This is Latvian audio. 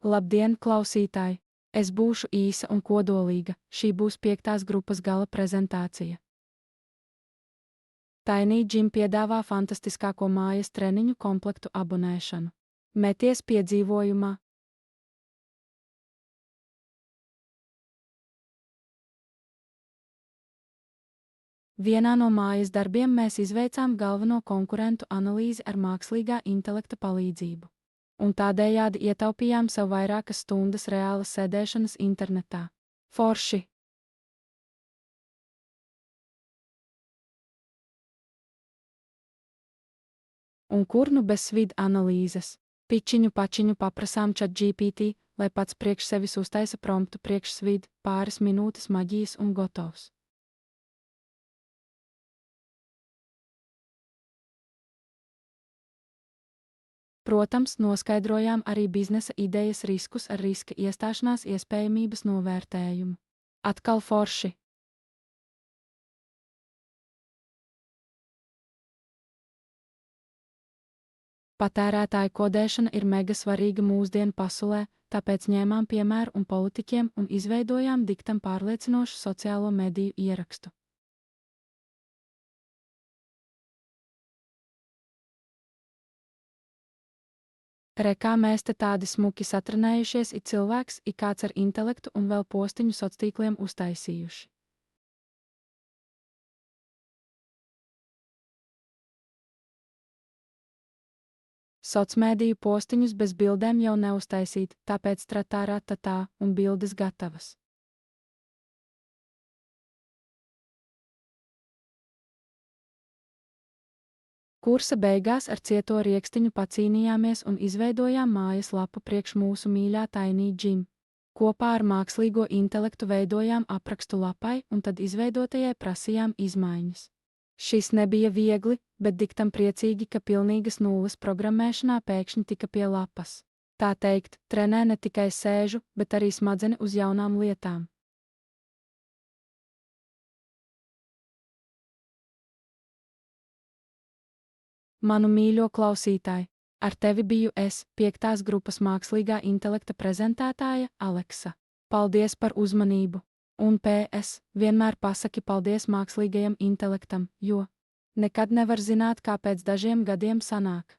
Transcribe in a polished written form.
Labdien, klausītāji! Es būšu īsa un kodolīga, šī būs 5. grupas gala prezentācija. Tiny Gym piedāvā fantastiskāko mājas treniņu komplektu abonēšanu. Meties piedzīvojumā! Vienā no mājas darbiem mēs izveicām galveno konkurentu analīzi ar mākslīgā intelekta palīdzību. Un tādējādi ietaupījām sev vairākas stundas reālas sēdēšanas internetā. Forši! Un kur nu bez SWOT analīzes? Pičiņu pačiņu paprasām ChatGPT, lai pats priekš sevis uztaisa promptu priekš SWOT, pāris minūtes maģijas un gotovs. Protams, noskaidrojām arī biznesa idejas riskus ar riska iestāšanās iespējamības novērtējumu. Atkal forši! Patērētāju kodēšana ir mega svarīga mūsdienu pasaulē, tāpēc ņēmām piemēru un politiķiem un izveidojām diktam pārliecinošu sociālo mediju ierakstu. Re, kā mēs te tādi smuki satrenējušies, cilvēks, kāds ar intelektu un vēl postiņu sociāliem uztaisījuši. Sociālmediju postiņus bez bildēm jau neuztaisīt, tāpēc tā un bildes gatavas. Kursa beigās ar cieto riekstiņu pacīnījāmies un izveidojām mājaslapu priekš mūsu mīļā Tiny Gym. Kopā ar mākslīgo intelektu veidojām aprakstu lapai un tad izveidotajai prasījām izmaiņas. Šis nebija viegli, bet diktam priecīgi, ka pilnīgas nulles programmēšanā pēkšņi tika pie lapas. Tā teikt, trenē ne tikai sēžu, bet arī smadzeni uz jaunām lietām. Manu mīļo klausītāji, ar tevi biju es, 5. grupas mākslīgā intelekta prezentētāja Aleksa. Paldies par uzmanību! Un PS, vienmēr pasaki paldies mākslīgajam intelektam, jo nekad nevar zināt, kā pēc dažiem gadiem sanāk.